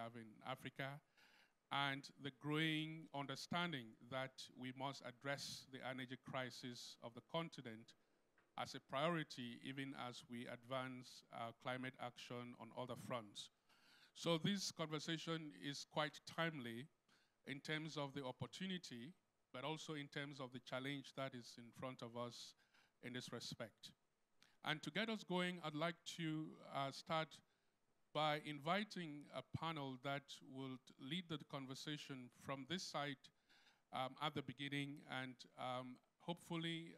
have in Africa, and the growing understanding that we must address the energy crisis of the continent as a priority, even as we advance climate action on other fronts. So this conversation is quite timely in terms of the opportunity, but also in terms of the challenge that is in front of us in this respect. And to get us going, I'd like to start by inviting a panel that will lead the conversation from this side at the beginning, and hopefully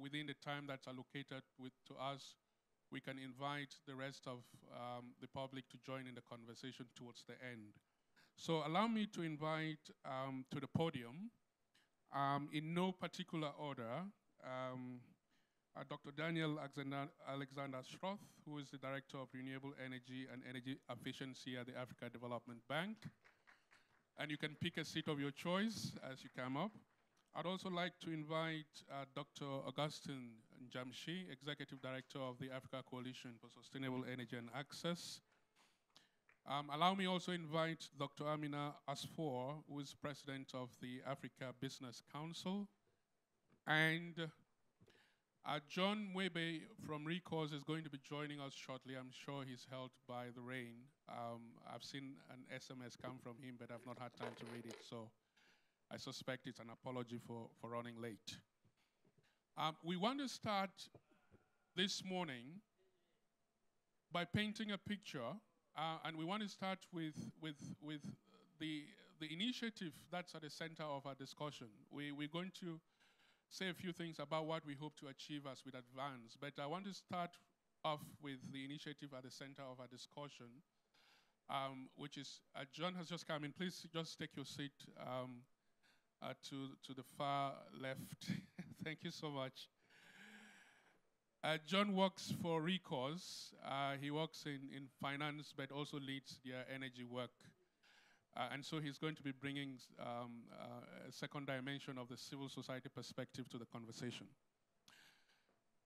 within the time that's allocated to us, we can invite the rest of the public to join in the conversation towards the end. So allow me to invite to the podium, in no particular order, Dr. Daniel Alexander Schroth, who is the Director of Renewable Energy and Energy Efficiency at the Africa Development Bank. And you can pick a seat of your choice as you come up. I'd also like to invite Dr. Augustine Jamshi, Executive Director of the Africa Coalition for Sustainable Energy and Access. Allow me also invite Dr. Amina Asfour, who is President of the Africa Business Council. And John Mwebe from Recourse is going to be joining us shortly. I'm sure he's held by the rain. I've seen an SMS come from him, but I've not had time to read it, so I suspect it's an apology for running late. We want to start this morning by painting a picture, and we want to start with the initiative that's at the center of our discussion. We're going to say a few things about what we hope to achieve as we advance, but I want to start off with the initiative at the center of our discussion, which is, John has just come in. Please just take your seat to the far left. Thank you so much. John works for Recourse. He works in finance, but also leads their energy work. And so he's going to be bringing a second dimension of the civil society perspective to the conversation.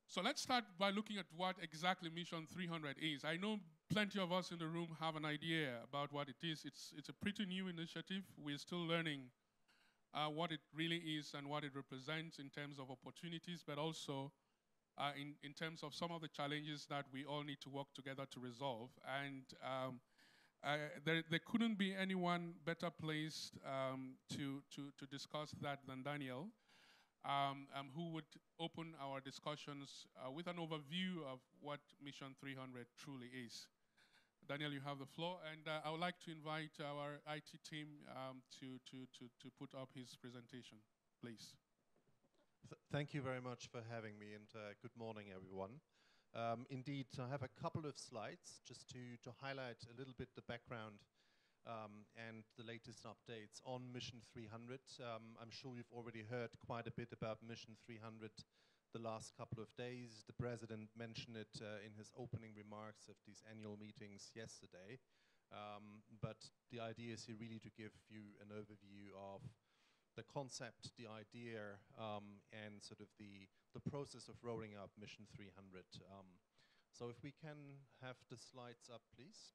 So let's start by looking at what exactly Mission 300 is. I know plenty of us in the room have an idea about what it is. It's a pretty new initiative. We're still learning what it really is and what it represents in terms of opportunities, but also in terms of some of the challenges that we all need to work together to resolve. And there couldn't be anyone better placed to discuss that than Daniel, who would open our discussions with an overview of what Mission 300 truly is. Daniel, you have the floor, and I would like to invite our IT team to put up his presentation, please. Thank you very much for having me, and good morning, everyone. Indeed, I have a couple of slides just to highlight a little bit the background and the latest updates on Mission 300. I'm sure you've already heard quite a bit about Mission 300 the last couple of days. The President mentioned it in his opening remarks of these annual meetings yesterday. But the idea is here really to give you an overview of the concept, the idea, and sort of the process of rolling out Mission 300. So if we can have the slides up, please.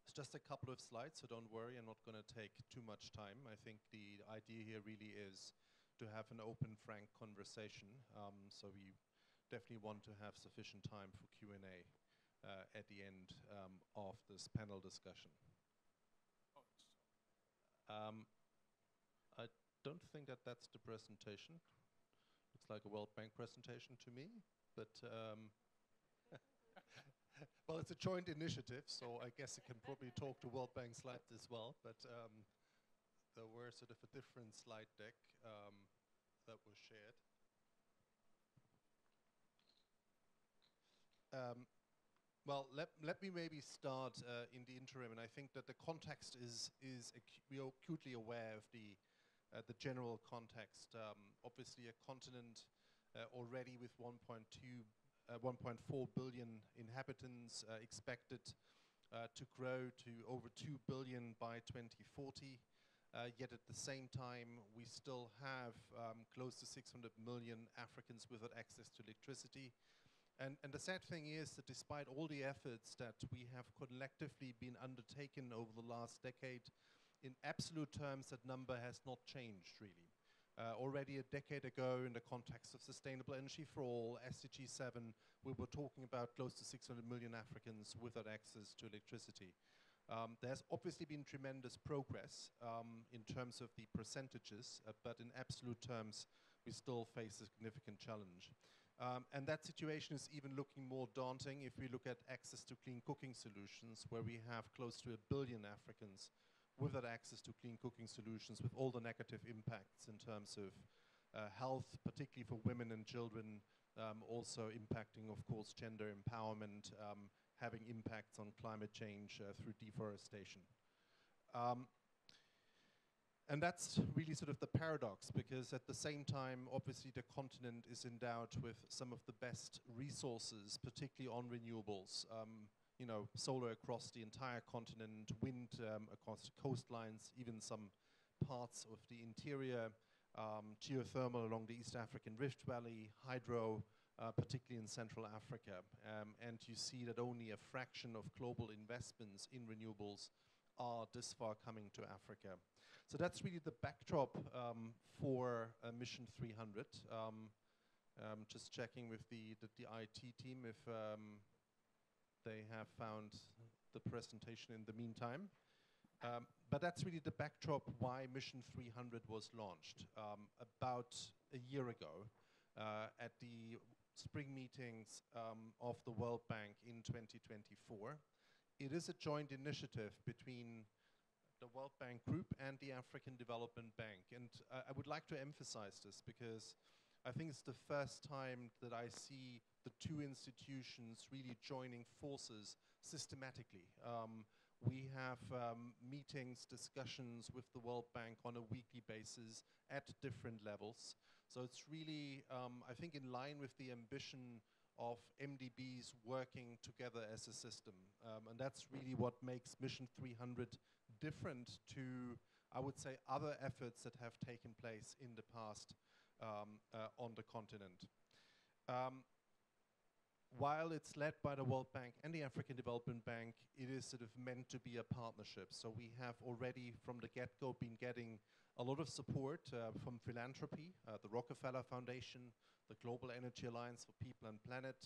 It's just a couple of slides, so don't worry, I'm not going to take too much time. I think the idea here really is to have an open, frank conversation. So we definitely want to have sufficient time for Q&A at the end of this panel discussion. I don't think that that's the presentation. Looks like a World Bank presentation to me, but well, it's a joint initiative, so I guess I can probably talk to World Bank slides as well, but there were sort of a different slide deck that was shared. Well, let me maybe start in the interim, and I think that the context is we are acutely aware of the general context. Obviously, a continent already with 1.4 billion inhabitants expected to grow to over 2 billion by 2040. Yet at the same time, we still have close to 600 million Africans without access to electricity. And the sad thing is that despite all the efforts that we have collectively been undertaken over the last decade, in absolute terms, that number has not changed really. Already a decade ago, in the context of Sustainable Energy for All, SDG 7, we were talking about close to 600 million Africans without access to electricity. There's obviously been tremendous progress in terms of the percentages, but in absolute terms, we still face a significant challenge. And that situation is even looking more daunting if we look at access to clean cooking solutions, where we have close to 1 billion Africans without access to clean cooking solutions, with all the negative impacts in terms of health, particularly for women and children, also impacting, of course, gender empowerment, having impacts on climate change through deforestation. And that's really sort of the paradox, because at the same time, obviously, the continent is endowed with some of the best resources, particularly on renewables. You know, solar across the entire continent, wind across the coastlines, even some parts of the interior, geothermal along the East African Rift Valley, hydro, particularly in Central Africa. And you see that only a fraction of global investments in renewables are this far coming to Africa. So that's really the backdrop for Mission 300. Just checking with the IT team if they have found the presentation in the meantime. But that's really the backdrop why Mission 300 was launched about a year ago at the spring meetings of the World Bank in 2024. It is a joint initiative between the World Bank Group and the African Development Bank. And I would like to emphasize this because I think it's the first time that I see the two institutions really joining forces systematically. We have meetings, discussions with the World Bank on a weekly basis at different levels. So it's really, I think, in line with the ambition of MDBs working together as a system. And that's really what makes Mission 300 different to, I would say, other efforts that have taken place in the past on the continent. While it's led by the World Bank and the African Development Bank, it is sort of meant to be a partnership. So we have already from the get-go been getting a lot of support from philanthropy, the Rockefeller Foundation, the Global Energy Alliance for People and Planet,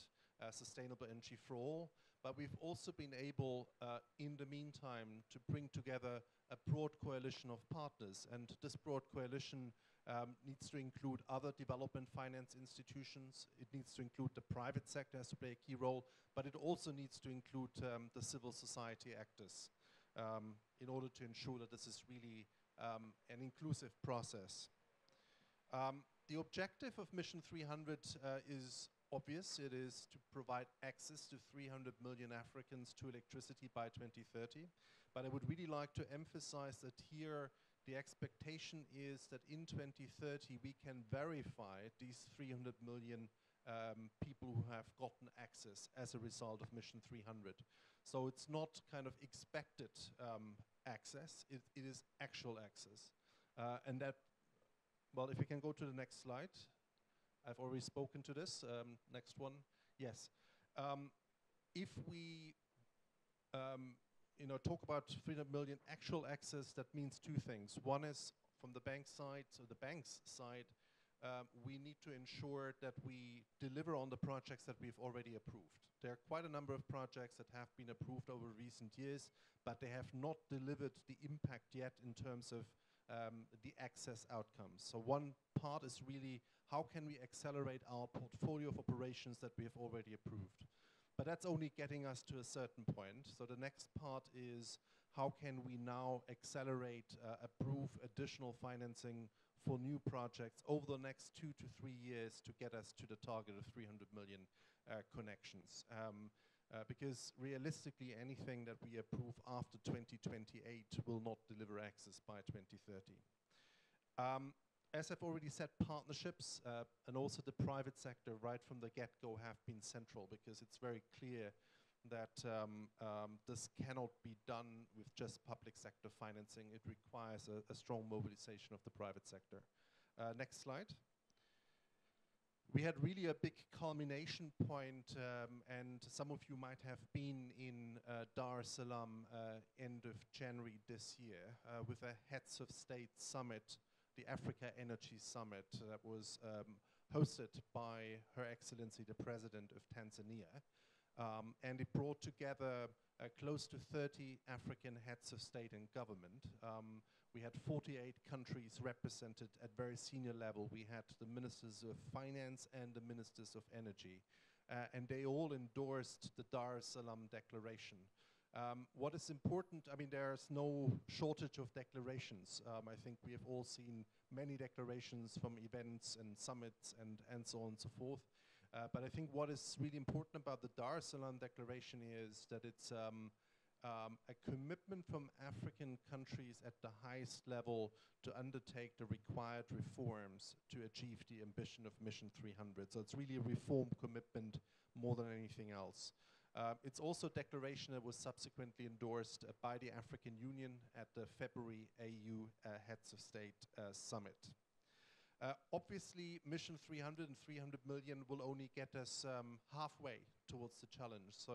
Sustainable Energy for All. But we've also been able, in the meantime, to bring together a broad coalition of partners. And this broad coalition needs to include other development finance institutions. It needs to include the private sector as to play a key role, but it also needs to include the civil society actors in order to ensure that this is really an inclusive process. The objective of Mission 300 is obvious. It is to provide access to 300 million Africans to electricity by 2030. But I would really like to emphasize that here the expectation is that in 2030 we can verify these 300 million people who have gotten access as a result of Mission 300. So it's not kind of expected access, it is actual access. And that, well, if we can go to the next slide. I've already spoken to this. Next one. Yes. If we talk about 300 million actual access, that means two things. One is from the bank side, so the bank's side, we need to ensure that we deliver on the projects that we've already approved. There are quite a number of projects that have been approved over recent years, but they have not delivered the impact yet in terms of the access outcomes. So one part is really how can we accelerate our portfolio of operations that we have already approved. But that's only getting us to a certain point. So the next part is how can we now accelerate, approve additional financing for new projects over the next 2 to 3 years to get us to the target of 300 million connections. Because realistically, anything that we approve after 2028 will not deliver access by 2030. As I've already said, partnerships and also the private sector right from the get-go have been central, because it's very clear that this cannot be done with just public sector financing. It requires a strong mobilization of the private sector. Next slide. We had really a big culmination point, and some of you might have been in Dar es Salaam end of January this year with a Heads of State Summit, the Africa Energy Summit that was hosted by Her Excellency the President of Tanzania. And it brought together close to 30 African heads of state and government. We had 48 countries represented at very senior level. We had the ministers of finance and the ministers of energy. And they all endorsed the Dar es Salaam Declaration. What is important, I mean, there's no shortage of declarations. I think we have all seen many declarations from events and summits and so on and so forth. But I think what is really important about the Dar es Salaam Declaration is that it's a commitment from African countries at the highest level to undertake the required reforms to achieve the ambition of Mission 300. So it's really a reform commitment more than anything else. It's also a declaration that was subsequently endorsed by the African Union at the February AU Heads of State Summit. Obviously, Mission 300 and 300 million will only get us halfway towards the challenge. So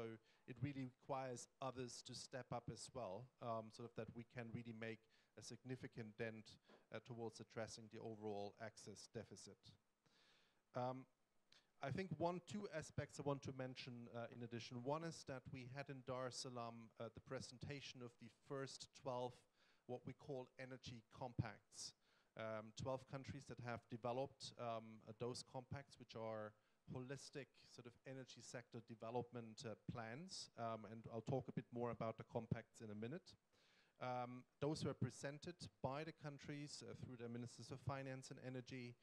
it really requires others to step up as well, so that we can really make a significant dent towards addressing the overall access deficit. I think two aspects I want to mention in addition. One is that we had in Dar es Salaam the presentation of the first 12 what we call energy compacts. 12 countries that have developed those compacts, which are holistic sort of energy sector development plans. And I'll talk a bit more about the compacts in a minute. Those were presented by the countries through their ministers of finance and energy,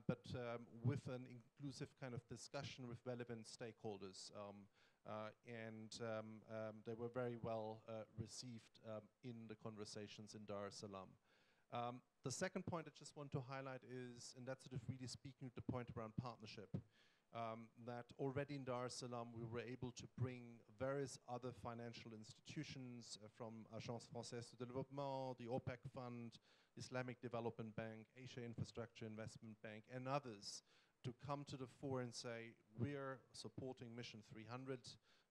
but with an inclusive kind of discussion with relevant stakeholders. They were very well received in the conversations in Dar es Salaam. The second point I just want to highlight is, and that's sort of really speaking to the point around partnership, that already in Dar es Salaam we were able to bring various other financial institutions from Agence Française de Développement, the OPEC Fund, Islamic Development Bank, Asia Infrastructure Investment Bank, and others to come to the fore and say, we're supporting Mission 300.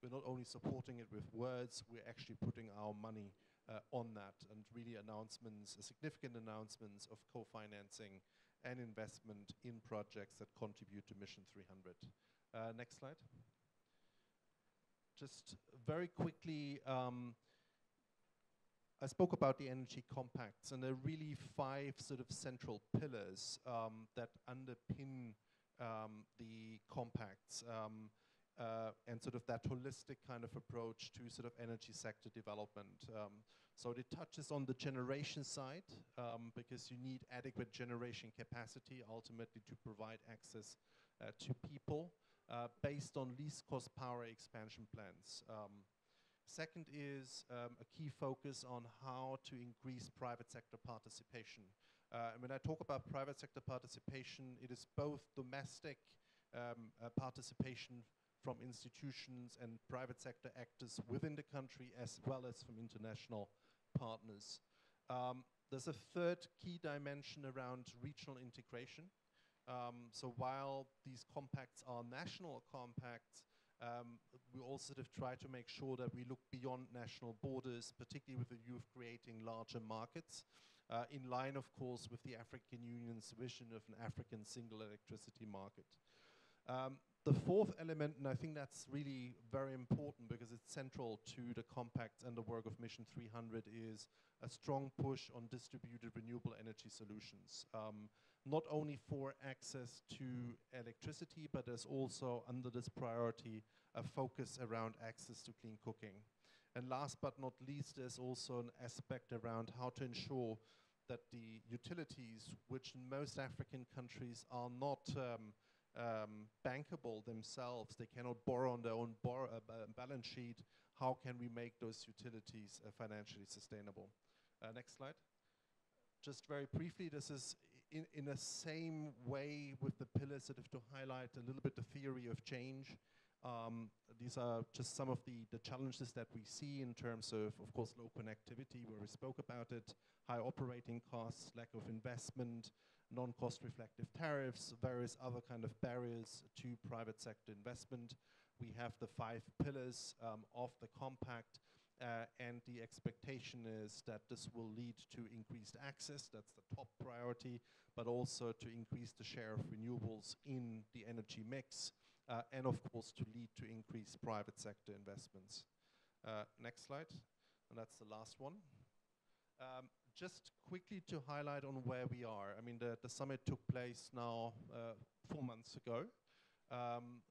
We're not only supporting it with words, we're actually putting our money on that, and really announcements, significant announcements of co-financing and investment in projects that contribute to Mission 300. Next slide. Just very quickly, I spoke about the energy compacts, and there are really 5 sort of central pillars that underpin the compacts. And sort of that holistic kind of approach to sort of energy sector development. So it touches on the generation side, because you need adequate generation capacity ultimately to provide access to people based on least cost power expansion plans. Second is a key focus on how to increase private sector participation. And when I talk about private sector participation, it is both domestic participation from institutions and private sector actors within the country, as well as from international partners. There's a third key dimension around regional integration. So while these compacts are national compacts, we also sort of try to make sure that we look beyond national borders, particularly with the view of creating larger markets, in line, of course, with the African Union's vision of an African single electricity market. The fourth element, and I think that's really very important because it's central to the compact and the work of Mission 300, is a strong push on distributed renewable energy solutions. Not only for access to electricity, but there's also, under this priority, a focus around access to clean cooking. And last but not least, there's also an aspect around how to ensure that the utilities, which in most African countries are not bankable themselves, they cannot borrow on their own balance sheet, how can we make those utilities financially sustainable? Next slide. Just very briefly, this is in the same way with the pillars, sort of to highlight a little bit the theory of change. These are just some of the challenges that we see in terms of course, low connectivity, where we spoke about it, high operating costs, lack of investment, non-cost reflective tariffs, various other kind of barriers to private sector investment. We have the 5 pillars of the compact, and the expectation is that this will lead to increased access, that's the top priority, but also to increase the share of renewables in the energy mix, and of course to lead to increased private sector investments. Next slide, and that's the last one. Just quickly to highlight on where we are. I mean, the summit took place now 4 months ago.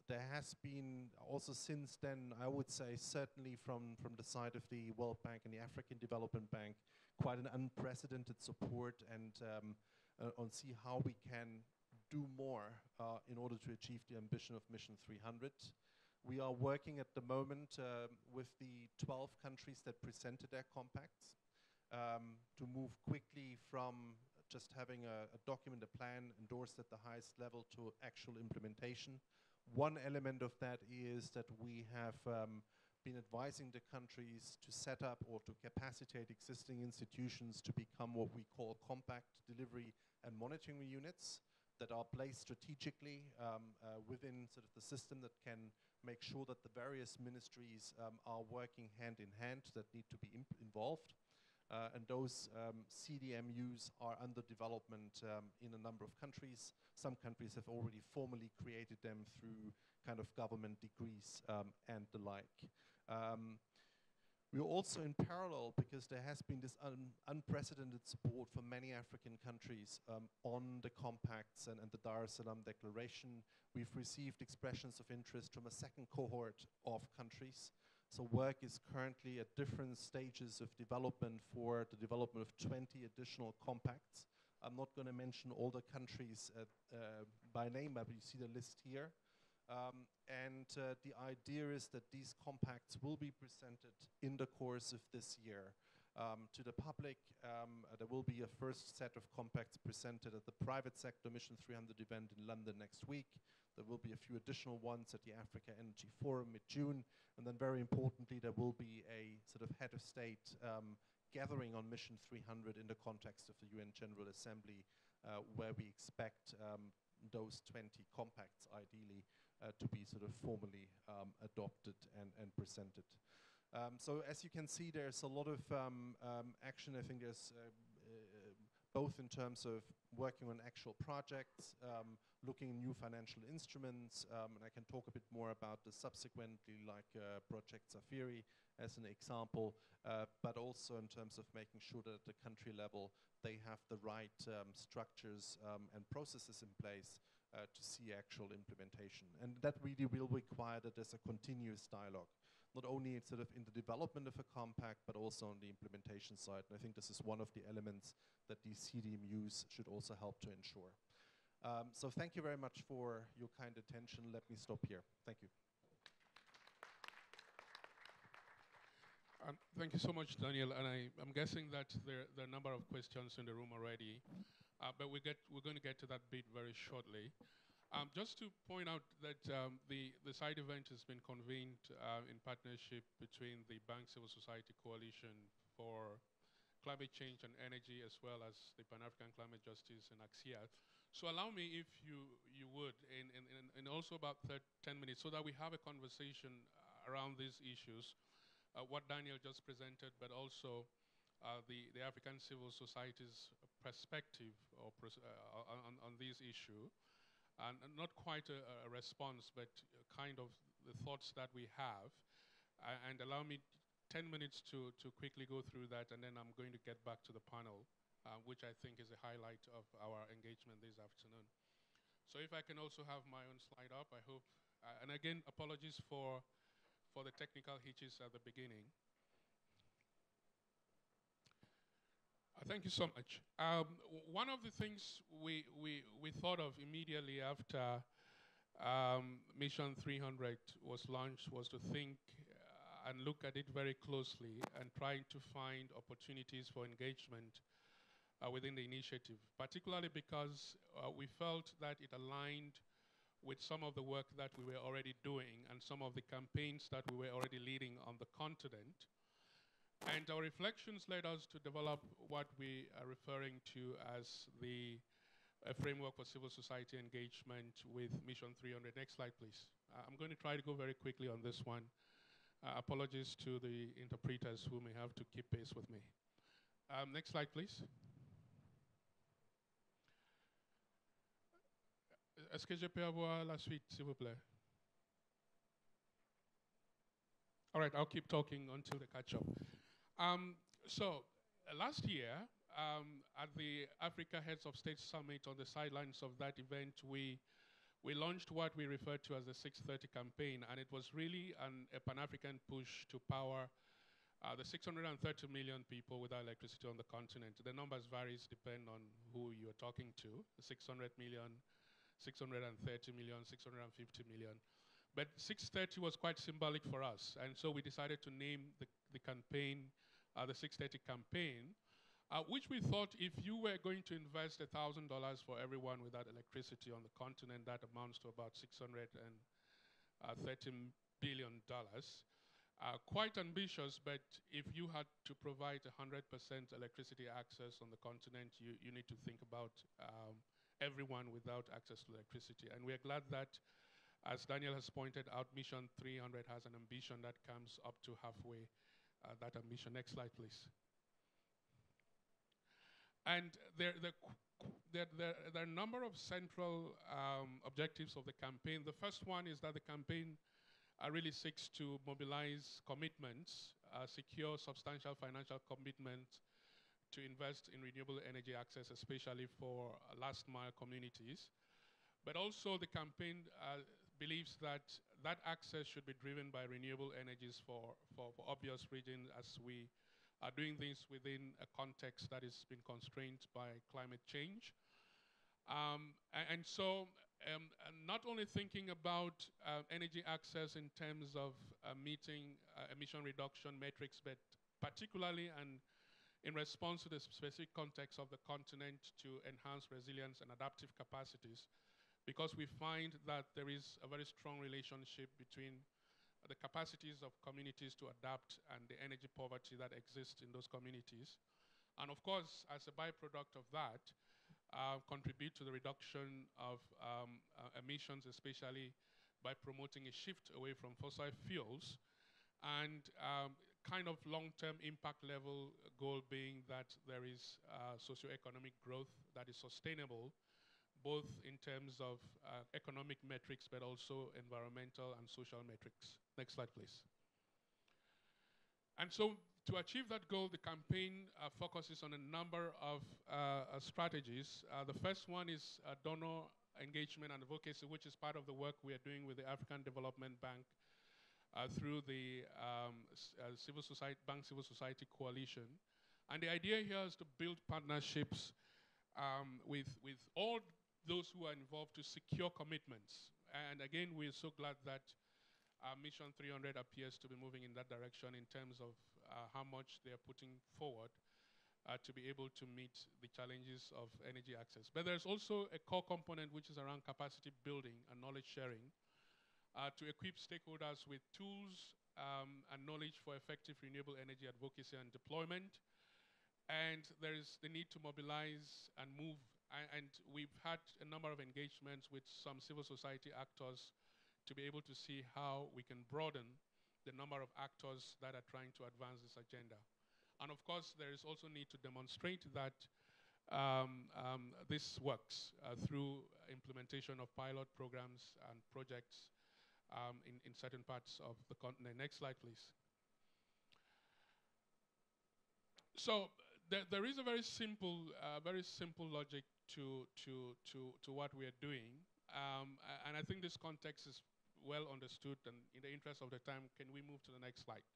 There has been also since then, I would say, certainly from the side of the World Bank and the African Development Bank, quite an unprecedented support and on see how we can do more in order to achieve the ambition of Mission 300. We are working at the moment with the 12 countries that presented their compacts to move quickly from just having a document, a plan endorsed at the highest level to actual implementation. One element of that is that we have been advising the countries to set up or to capacitate existing institutions to become what we call compact delivery and monitoring units that are placed strategically within sort of the system that can make sure that the various ministries are working hand in hand that need to be involved. And those CDMUs are under development in a number of countries. Some countries have already formally created them through kind of government decrees and the like. We're also in parallel, because there has been this unprecedented support from many African countries on the compacts and the Dar es Salaam Declaration. We've received expressions of interest from a second cohort of countries. So work is currently at different stages of development for the development of 20 additional compacts. I'm not going to mention all the countries by name, but you see the list here. The idea is that these compacts will be presented in the course of this year to the public. There will be a first set of compacts presented at the private sector Mission 300 event in London next week. There will be a few additional ones at the Africa Energy Forum mid-June. And then very importantly, there will be a sort of head of state gathering on Mission 300 in the context of the UN General Assembly, where we expect those 20 compacts ideally to be sort of formally adopted and presented. So as you can see, there's a lot of action. I think there's both in terms of working on actual projects, looking at new financial instruments, and I can talk a bit more about the subsequently, like Project Zafiri as an example, but also in terms of making sure that at the country level they have the right structures and processes in place to see actual implementation. And that really will require that there's a continuous dialogue, not only sort of in the development of a compact, but also on the implementation side. And I think this is one of the elements that these CDMUs should also help to ensure. So thank you very much for your kind attention. Let me stop here. Thank you. Thank you so much, Daniel. And I'm guessing that there are a number of questions in the room already, but we're going to get to that bit very shortly. Just to point out that the side event has been convened in partnership between the Bank Civil Society Coalition for Climate Change and Energy, as well as the Pan-African Climate Justice and AXIA. So allow me, if you would, in also about 10 minutes, so that we have a conversation around these issues, what Daniel just presented, but also the African civil society's perspective or on this issue. And not quite a response, but kind of the thoughts that we have. And allow me 10 minutes to quickly go through that, and then I'm going to get back to the panel, which I think is a highlight of our engagement this afternoon. So if I can also have my own slide up, I hope. And again, apologies for the technical hitches at the beginning. Thank you so much. One of the things we thought of immediately after Mission 300 was launched was to think and look at it very closely and trying to find opportunities for engagement within the initiative, particularly because we felt that it aligned with some of the work that we were already doing and some of the campaigns that we were already leading on the continent. And our reflections led us to develop what we are referring to as the a framework for civil society engagement with Mission 300. Next slide, please. I'm going to try to go very quickly on this one. Apologies to the interpreters who may have to keep pace with me. Next slide, please. Est-ce que je peux avoir la suite, s'il vous plaît? All right, I'll keep talking until they catch up. Last year, at the Africa Heads of State Summit, on the sidelines of that event, we launched what we referred to as the 630 campaign, and it was really a Pan-African push to power the 630 million people without electricity on the continent. The numbers varies depend on who you're talking to, 600 million, 630 million, 650 million. But 630 was quite symbolic for us, and so we decided to name the campaign the 630 campaign, which we thought if you were going to invest $1,000 for everyone without electricity on the continent, that amounts to about $630 billion. Quite ambitious, but if you had to provide 100% electricity access on the continent, you need to think about everyone without access to electricity. And we are glad that, as Daniel has pointed out, Mission 300 has an ambition that comes up to halfway that ambition. Next slide, please. And there are a number of central objectives of the campaign. The first one is that the campaign really seeks to mobilize commitments, secure substantial financial commitments to invest in renewable energy access, especially for last-mile communities. But also the campaign believes that that access should be driven by renewable energies for obvious reasons, as we are doing things within a context that has been constrained by climate change. And so not only thinking about energy access in terms of meeting emission reduction metrics, but particularly and in response to the specific context of the continent to enhance resilience and adaptive capacities, because we find that there is a very strong relationship between the capacities of communities to adapt and the energy poverty that exists in those communities. And of course, as a byproduct of that, contribute to the reduction of emissions, especially by promoting a shift away from fossil fuels, and kind of long-term impact level goal being that there is socioeconomic growth that is sustainable, both in terms of economic metrics, but also environmental and social metrics. Next slide, please. And so to achieve that goal, the campaign focuses on a number of strategies. The first one is donor engagement and advocacy, which is part of the work we are doing with the African Development Bank through the Civil Society Coalition. And the idea here is to build partnerships with all those who are involved to secure commitments. And again, we're so glad that Mission 300 appears to be moving in that direction in terms of how much they are putting forward to be able to meet the challenges of energy access. But there's also a core component which is around capacity building and knowledge sharing to equip stakeholders with tools and knowledge for effective renewable energy advocacy and deployment. And there is the need to mobilize and move. And we've had a number of engagements with some civil society actors to be able to see how we can broaden the number of actors that are trying to advance this agenda. And of course, there is also need to demonstrate that this works through implementation of pilot programs and projects in certain parts of the continent. Next slide, please. So there is a very simple logic to what we are doing, and I think this context is well understood. And in the interest of the time, can we move to the next slide?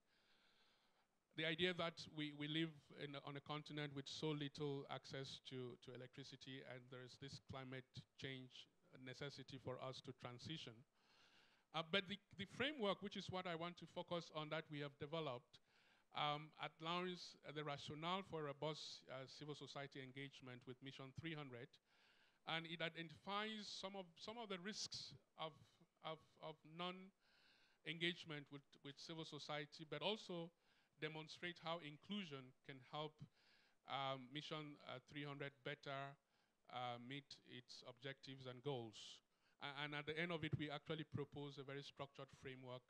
The idea that we live on a continent with so little access to electricity, and there is this climate change necessity for us to transition. But the framework, which is what I want to focus on, that we have developed, outlines the rationale for robust civil society engagement with Mission 300, and it identifies some of the risks of non-engagement with civil society, but also demonstrate how inclusion can help Mission 300 better meet its objectives and goals. And at the end of it, we actually propose a very structured framework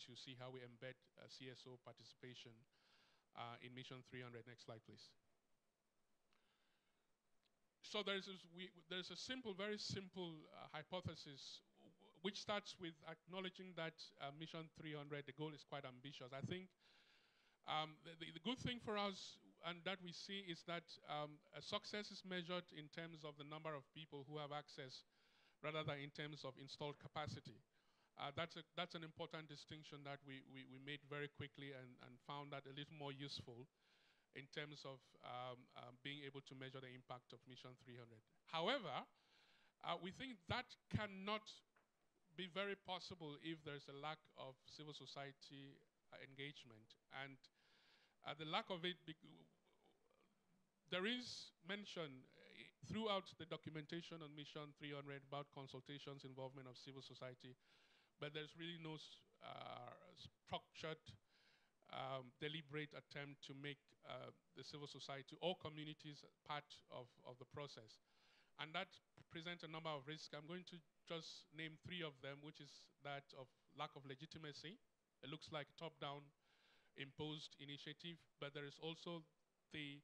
to see how we embed CSO participation in Mission 300. Next slide, please. So there's a simple, very simple hypothesis which starts with acknowledging that Mission 300, the goal is quite ambitious. I think the good thing for us and that we see is that success is measured in terms of the number of people who have access rather than in terms of installed capacity. That's an important distinction that we made very quickly and found that a little more useful in terms of being able to measure the impact of Mission 300. However, we think that cannot be very possible if there's a lack of civil society engagement. And the lack of it, there is mention throughout the documentation on Mission 300 about consultations, involvement of civil society, but there's really no structured, deliberate attempt to make the civil society or communities part of the process. And that presents a number of risks. I'm going to just name 3 of them, which is that of lack of legitimacy. It looks like a top-down imposed initiative, but there is also the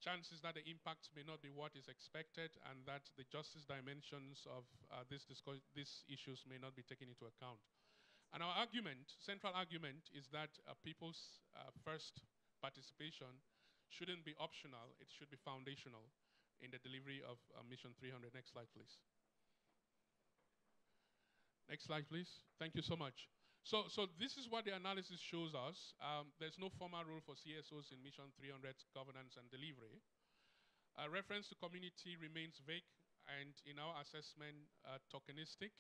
chances that the impacts may not be what is expected and that the justice dimensions of these issues may not be taken into account. And our argument, central argument, is that people's first participation shouldn't be optional, it should be foundational in the delivery of Mission 300. Next slide, please. Next slide, please. Thank you so much. So this is what the analysis shows us. There's no formal role for CSOs in Mission 300's governance and delivery. Reference to community remains vague and, in our assessment, tokenistic.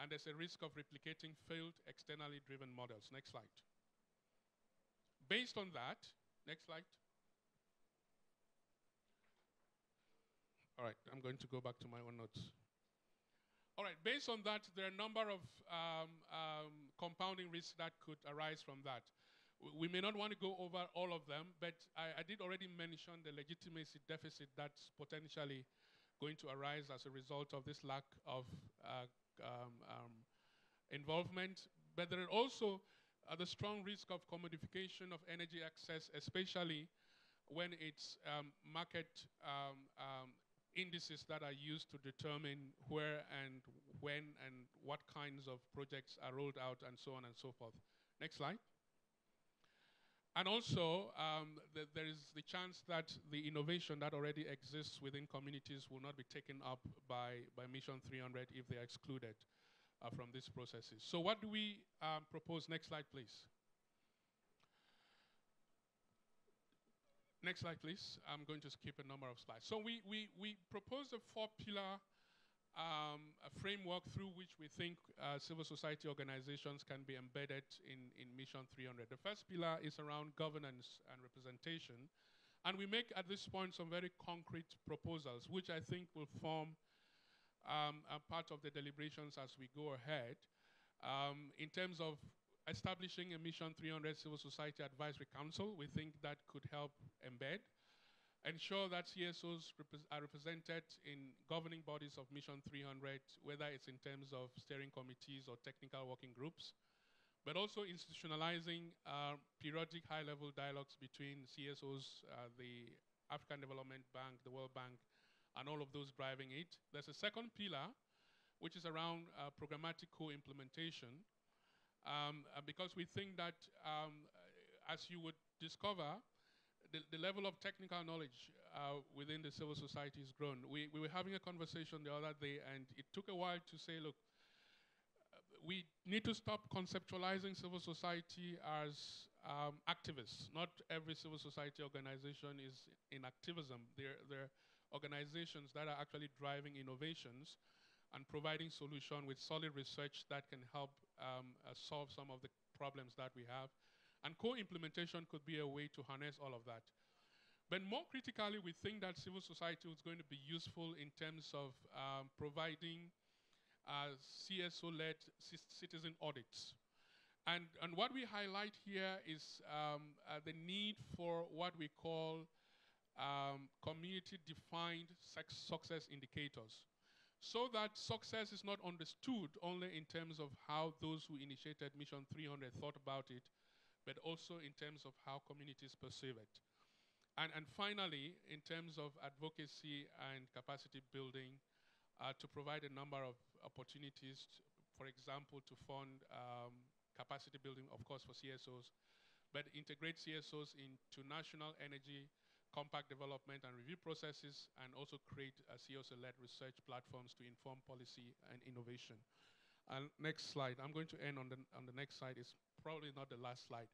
And there's a risk of replicating failed externally driven models. Next slide. Based on that, next slide. All right, I'm going to go back to my own notes. All right, based on that, there are a number of compounding risks that could arise from that. We may not want to go over all of them, but I did already mention the legitimacy deficit that's potentially going to arise as a result of this lack of involvement. But there are also the strong risk of commodification of energy access, especially when it's market indices that are used to determine where and when and what kinds of projects are rolled out and so on and so forth. Next slide. And also, there is the chance that the innovation that already exists within communities will not be taken up by Mission 300 if they are excluded from these processes. So what do we propose? Next slide, please. Next slide, please. I'm going to skip a number of slides. So we propose a 4-pillar framework through which we think civil society organizations can be embedded in Mission 300. The first pillar is around governance and representation. And we make, at this point, some very concrete proposals, which I think will form a part of the deliberations as we go ahead. In terms of establishing a Mission 300 Civil Society Advisory Council, we think that could help embed. Ensure that CSOs are represented in governing bodies of Mission 300, whether it's in terms of steering committees or technical working groups, but also institutionalizing periodic high-level dialogues between CSOs, the African Development Bank, the World Bank, and all of those driving it. There's a second pillar, which is around programmatic co-implementation, because we think that, as you would discover, the level of technical knowledge within the civil society has grown. We were having a conversation the other day, and it took a while to say, look, we need to stop conceptualizing civil society as activists. Not every civil society organization is in activism. They're organizations that are actually driving innovations and providing solutions with solid research that can help solve some of the problems that we have. And co-implementation could be a way to harness all of that. But more critically, we think that civil society is going to be useful in terms of providing CSO-led citizen audits. And what we highlight here is the need for what we call community-defined success indicators, so that success is not understood only in terms of how those who initiated Mission 300 thought about it, but also in terms of how communities perceive it. And finally, in terms of advocacy and capacity building, to provide a number of opportunities, for example, to fund capacity building, of course, for CSOs, but integrate CSOs into national energy compact development and review processes, and also create CSO-led research platforms to inform policy and innovation. And next slide. I'm going to end on the next slide. It's probably not the last slide.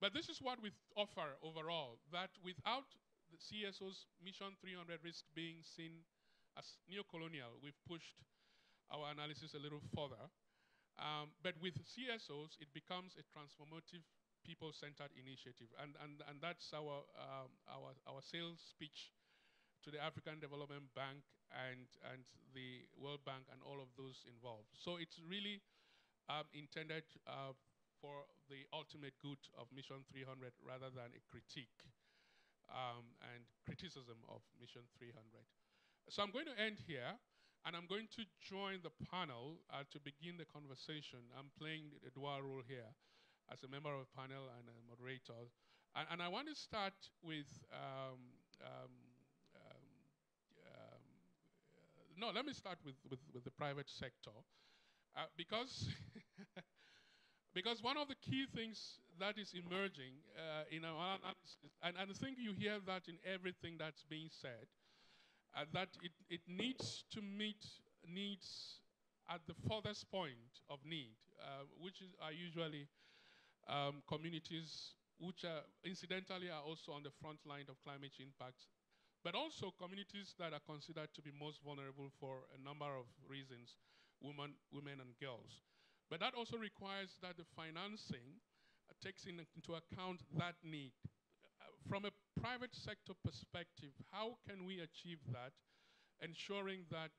But this is what we offer overall, that without the CSO's Mission 300 risk being seen as neo-colonial, we've pushed our analysis a little further. But with CSOs, it becomes a transformative people-centered initiative. And that's our sales speech to the African Development Bank and the World Bank and all of those involved. So it's really intended for the ultimate good of Mission 300 rather than a critique and criticism of Mission 300. So I'm going to end here, and I'm going to join the panel to begin the conversation. I'm playing the dual role here as a member of the panel and a moderator. And I want to start with, no, let me start with the private sector. Because, because one of the key things that is emerging in our analysis, and I think you hear that in everything that's being said, that it needs to meet needs at the furthest point of need, which are usually communities which are incidentally are also on the front line of climate change impacts, but also communities that are considered to be most vulnerable for a number of reasons, women and girls. But that also requires that the financing takes into account that need. From a private sector perspective, how can we achieve that, ensuring that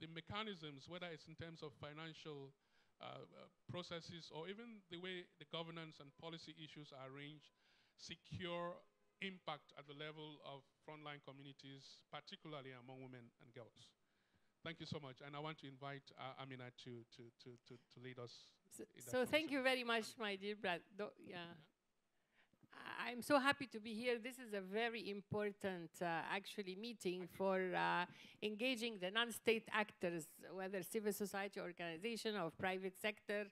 the mechanisms, whether it's in terms of financial processes or even the way the governance and policy issues are arranged, secure impact at the level of frontline communities, particularly among women and girls? Thank you so much, and I want to invite Amina to lead us. So thank you very much, my dear Brad. I'm so happy to be here. This is a very important, actually, meeting for engaging the non-state actors, whether civil society organization or private sector.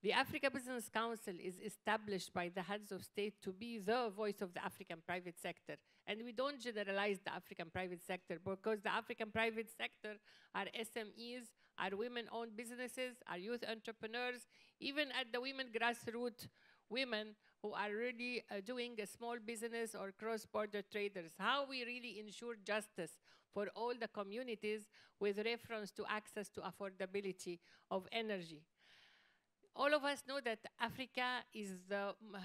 The Africa Business Council is established by the heads of state to be the voice of the African private sector. And we don't generalize the African private sector, because the African private sector are SMEs, are women-owned businesses, are youth entrepreneurs, even at the women grassroots women who are really doing a small business or cross-border traders. How we really ensure justice for all the communities with reference to access to affordability of energy. All of us know that Africa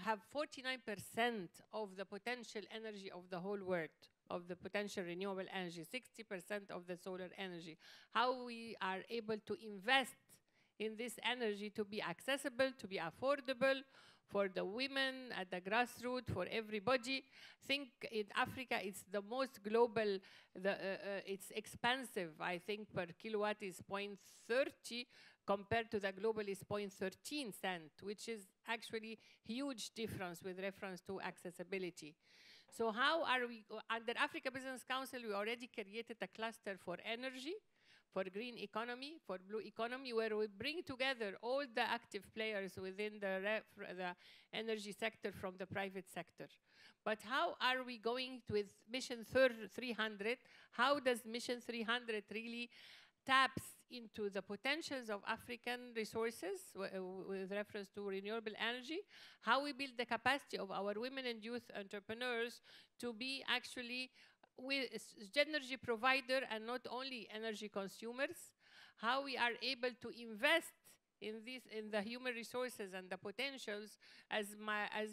have 49% of the potential energy of the whole world, of the potential renewable energy, 60% of the solar energy. How we are able to invest in this energy to be accessible, to be affordable for the women at the grassroots, for everybody. Think in Africa, it's the most global, it's expensive. I think per kilowatt is 0.30, compared to the global is 0.13 cent, which is actually huge difference with reference to accessibility. So how are we, under Africa Business Council, we already created a cluster for energy, for green economy, for blue economy, where we bring together all the active players within the energy sector from the private sector. But how are we going with Mission 300? How does Mission 300 really taps into the potentials of African resources with reference to renewable energy, how we build the capacity of our women and youth entrepreneurs to be actually energy provider and not only energy consumers, how we are able to invest in the human resources and the potentials, as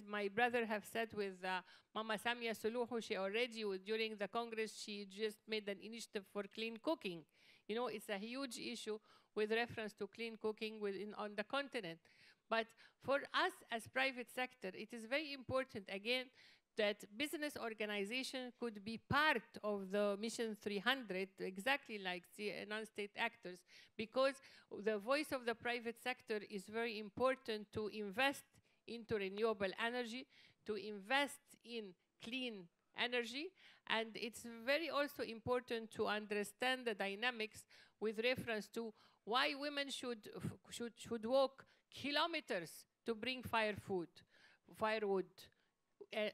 my brother have said with Mama Samia Suluhu, she already, during the Congress, she just made an initiative for clean cooking. You know, it's a huge issue with reference to clean cooking on the continent. But for us as private sector, it is very important, again, that business organization could be part of the Mission 300, exactly like the non-state actors, because the voice of the private sector is very important to invest into renewable energy, to invest in clean energy, and it's very also important to understand the dynamics with reference to why women should walk kilometers to bring firewood,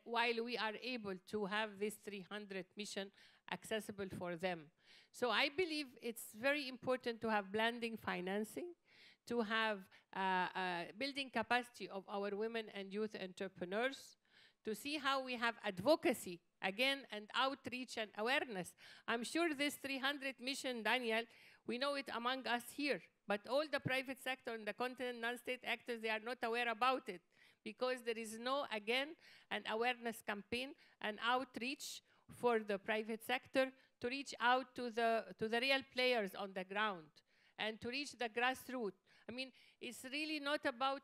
while we are able to have this 300 mission accessible for them. So I believe it's very important to have blending financing, to have building capacity of our women and youth entrepreneurs, to see how we have advocacy, again, and outreach and awareness. I'm sure this 300 mission, Daniel, we know it among us here, but all the private sector and the continent, non-state actors, they are not aware about it, because there is no, again, an awareness campaign, an outreach for the private sector to reach out to the real players on the ground and to reach the grassroots. I mean, it's really not about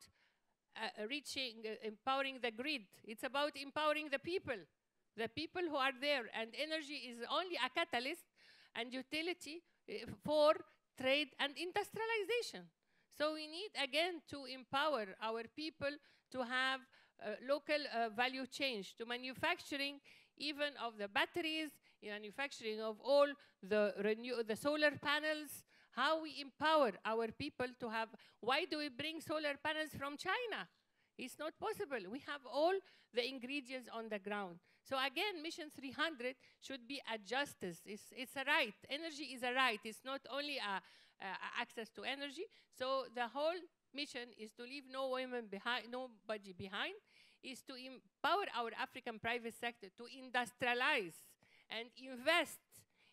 empowering the grid. It's about empowering the people who are there. And energy is only a catalyst and utility for trade and industrialization. So we need, again, to empower our people to have local value change, to manufacturing even of the batteries, manufacturing of all the solar panels, how we empower our people to have. Why do we bring solar panels from China? It's not possible. We have all the ingredients on the ground. So again, Mission 300 should be a justice. It's a right. Energy is a right. It's not only access to energy. So the whole mission is to leave nobody behind, is to empower our African private sector to industrialize and invest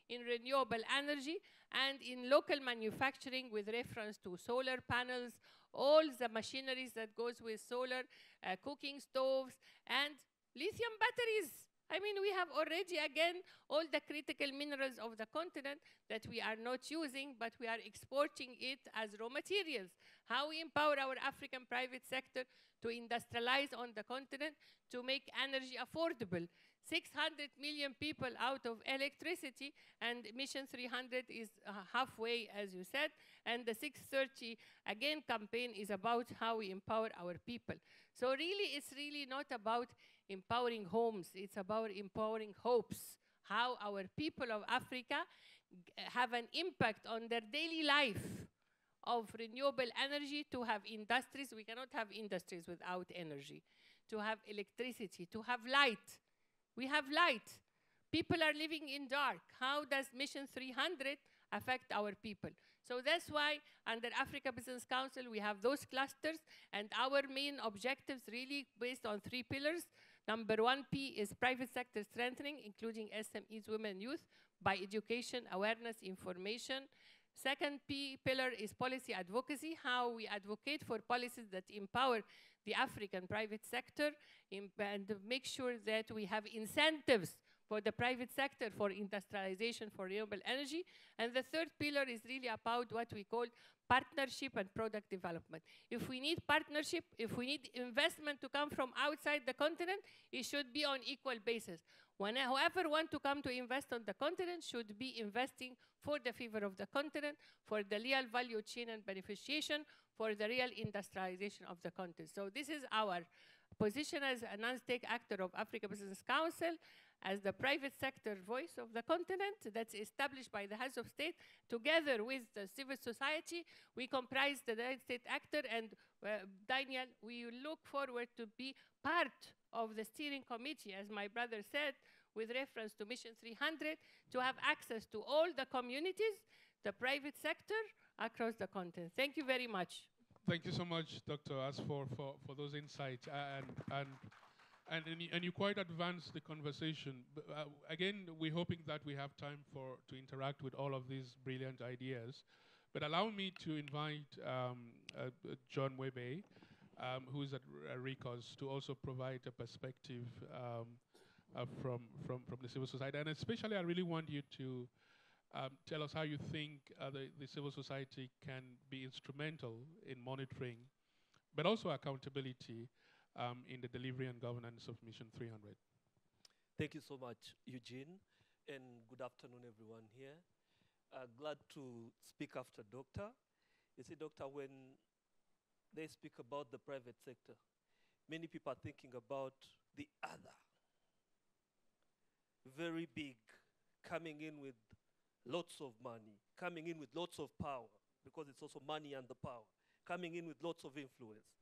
in renewable energy and in local manufacturing with reference to solar panels, all the machineries that goes with solar, cooking stoves, and lithium batteries. I mean, we have already, again, all the critical minerals of the continent that we are not using, but we are exporting it as raw materials. How we empower our African private sector to industrialize on the continent, to make energy affordable. 600 million people out of electricity, and Mission 300 is halfway, as you said, and the 630, again, campaign is about how we empower our people. So really, it's really not about empowering homes, it's about empowering hopes, how our people of Africa have an impact on their daily life of renewable energy, to have industries. We cannot have industries without energy. To have electricity, to have light. We have light. People are living in dark. How does Mission 300 affect our people? So that's why under Africa Business Council, we have those clusters, and our main objectives really based on 3 pillars. Number 1P is private sector strengthening, including SMEs, women, and youth, by education, awareness, information. Second P pillar is policy advocacy, how we advocate for policies that empower the African private sector and make sure that we have incentives for the private sector for industrialization, for renewable energy. And the third pillar is really about what we call partnership and product development. If we need partnership, if we need investment to come from outside the continent, it should be on equal basis. Whoever wants to come to invest on the continent should be investing for the favor of the continent, for the real value chain and beneficiation, for the real industrialization of the continent. So this is our position as a non-state actor of Africa Business Council, as the private sector voice of the continent that's established by the heads of state. Together with the civil society, we comprise the non-state actor, and Daniel, we look forward to be part of the steering committee, as my brother said, with reference to Mission 300, to have access to all the communities, the private sector across the continent. Thank you very much. Thank you so much, Dr. Asfor, for those insights. And you quite advanced the conversation. Again, we're hoping that we have time to interact with all of these brilliant ideas. But allow me to invite John Webe, who is at RICOS, to also provide a perspective from the civil society. And especially, I really want you to tell us how you think the civil society can be instrumental in monitoring, but also accountability in the delivery and governance of Mission 300. Thank you so much, Eugene, and good afternoon, everyone here. Glad to speak after Doctor. You see, Doctor, when they speak about the private sector, many people are thinking about the other, very big, coming in with lots of money, coming in with lots of power, because it's also money and the power, coming in with lots of influence.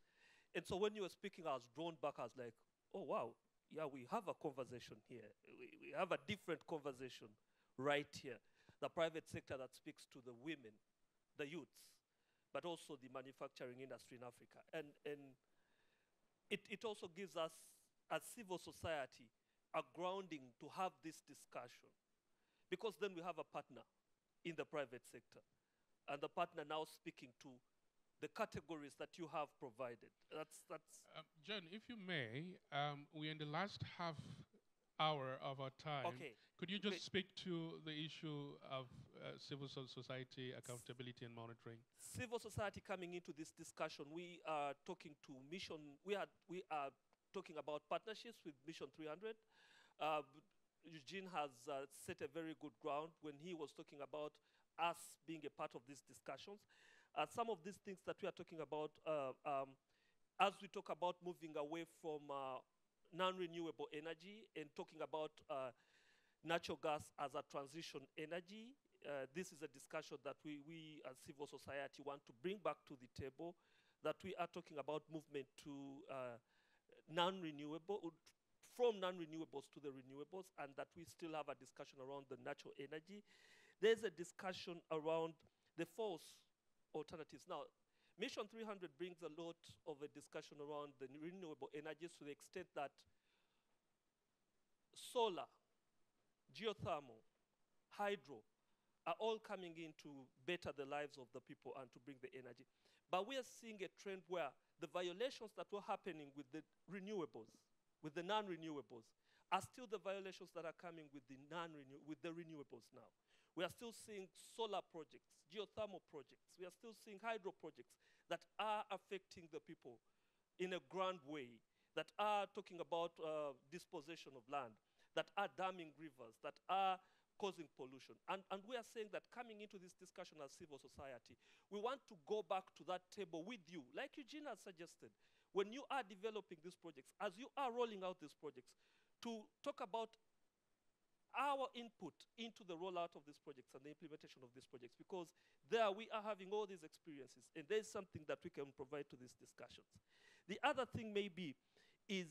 And so when you were speaking, I was drawn back, I was like, oh, wow, yeah, we have a conversation here. We have a different conversation right here. The private sector that speaks to the women, the youths, but also the manufacturing industry in Africa. And it also gives us, as civil society, a grounding to have this discussion. Because then we have a partner in the private sector. And the partner now speaking to the categories that you have provided. That's John, if you may, we're in the last half hour of our time. okay. Could you just speak to the issue of civil society accountability and monitoring? Civil society coming into this discussion, we are talking to Mission, we are talking about partnerships with Mission 300. Eugene has set a very good ground when he was talking about us being a part of these discussions. Some of these things that we are talking about, as we talk about moving away from non-renewable energy and talking about natural gas as a transition energy, this is a discussion that we as civil society want to bring back to the table, that we are talking about movement to non-renewable, from non-renewables to the renewables, and that we still have a discussion around the natural energy. There's a discussion around the false alternatives. Now, Mission 300 brings a lot of a discussion around the renewable energies to the extent that solar, geothermal, hydro are all coming in to better the lives of the people and to bring the energy. But we are seeing a trend where the violations that were happening with the renewables, with the non-renewables, are still the violations that are coming with the renewables now. We are still seeing solar projects, geothermal projects. We are still seeing hydro projects that are affecting the people in a grand way, that are talking about dispossession of land, that are damming rivers, that are causing pollution. And we are saying that coming into this discussion as civil society, we want to go back to that table with you, like Eugene has suggested, when you are developing these projects, as you are rolling out these projects, to talk about our input into the rollout of these projects and the implementation of these projects, because there we are having all these experiences, and there's something that we can provide to these discussions. The other thing maybe is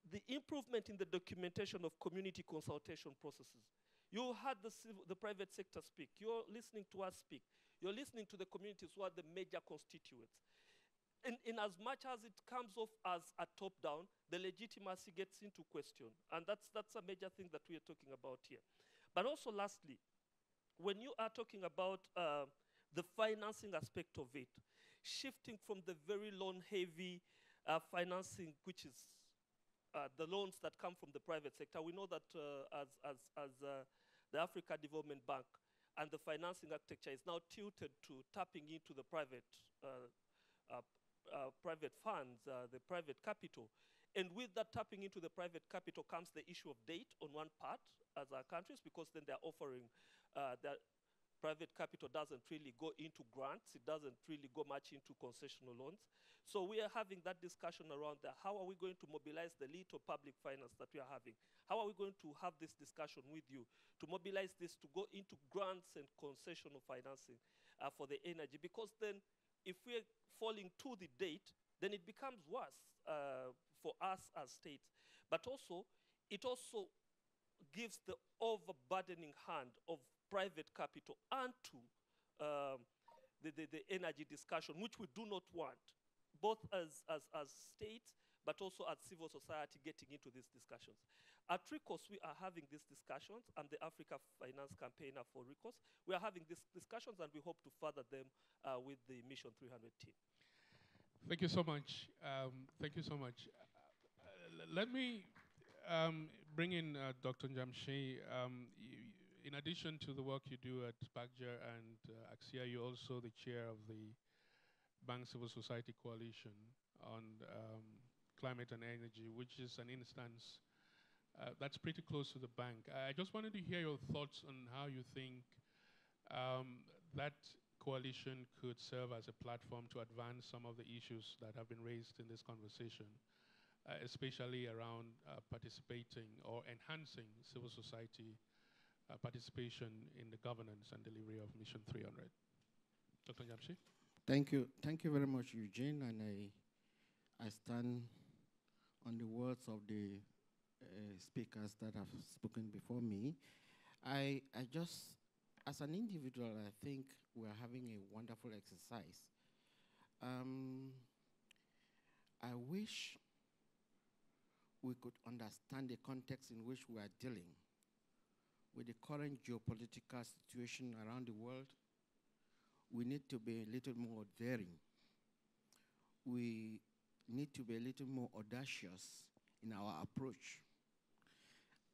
the improvement in the documentation of community consultation processes. You heard the private sector speak. You're listening to us speak. You're listening to the communities who are the major constituents. In as much as it comes off as a top-down, the legitimacy gets into question. And that's a major thing that we are talking about here. But also lastly, when you are talking about the financing aspect of it, shifting from the very loan-heavy financing, which is the loans that come from the private sector. We know that as the Africa Development Bank and the financing architecture is now tilted to tapping into the private private funds, the private capital. And with that tapping into the private capital comes the issue of debt on one part as our countries, because then they're offering that private capital doesn't really go into grants. It doesn't really go much into concessional loans. So we are having that discussion around that. How are we going to mobilize the little public finance that we are having? How are we going to have this discussion with you to mobilize this to go into grants and concessional financing for the energy? Because then if we're falling to the debt, then it becomes worse for us as states. But also, it also gives the overburdening hand of private capital onto the energy discussion, which we do not want, both as states, but also as civil society getting into these discussions. At RICOS, we are having these discussions. I'm the Africa Finance Campaigner for RICOS. We are having these discussions, and we hope to further them with the Mission 300 team. Thank you so much. Thank you so much. Let me bring in Dr. Njamshi. In addition to the work you do at BACJA and AXIA, you're also the chair of the Bank Civil Society Coalition on Climate and Energy, which is an instance That's pretty close to the bank. I just wanted to hear your thoughts on how you think that coalition could serve as a platform to advance some of the issues that have been raised in this conversation, especially around participating or enhancing civil society participation in the governance and delivery of Mission 300. Dr. Nyamshi? Thank you. Thank you very much, Eugene. And I stand on the words of the speakers that have spoken before me. I just, as an individual, I think we're having a wonderful exercise. I wish we could understand the context in which we are dealing with the current geopolitical situation around the world. We need to be a little more daring. We need to be a little more audacious in our approach.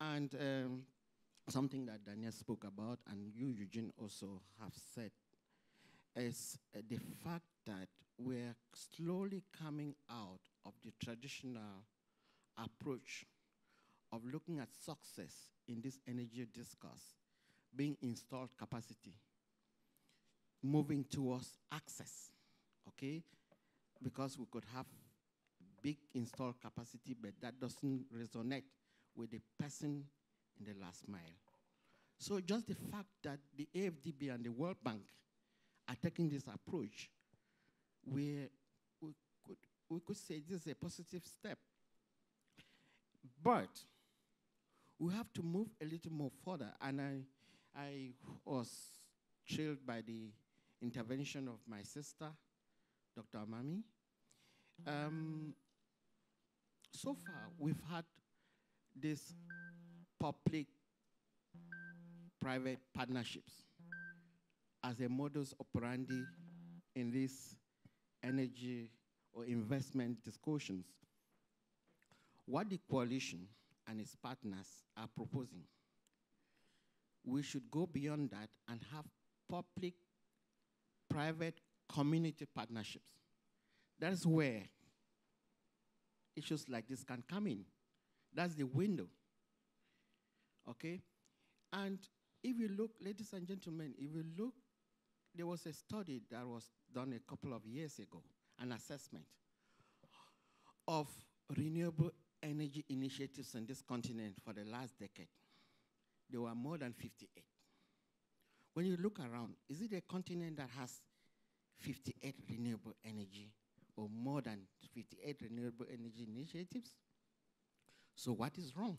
And something that Daniel spoke about, and you, Eugene, also have said, is the fact that we're slowly coming out of the traditional approach of looking at success in this energy discourse, being installed capacity, moving towards access, okay? Because we could have big installed capacity, but that doesn't resonate with the person in the last mile. So just the fact that the AFDB and the World Bank are taking this approach, we could say this is a positive step. But we have to move a little more further, and I was thrilled by the intervention of my sister, Dr. Amami. So far, we've had these public-private partnerships as a modus operandi in these energy or investment discussions. What the coalition and its partners are proposing, we should go beyond that and have public-private community partnerships. That's where issues like this can come in. That's the window, okay? And if you look, ladies and gentlemen, if you look, there was a study that was done a couple of years ago, an assessment of renewable energy initiatives on this continent for the last decade. There were more than 58. When you look around, is it a continent that has 58 renewable energy or more than 58 renewable energy initiatives? So what is wrong?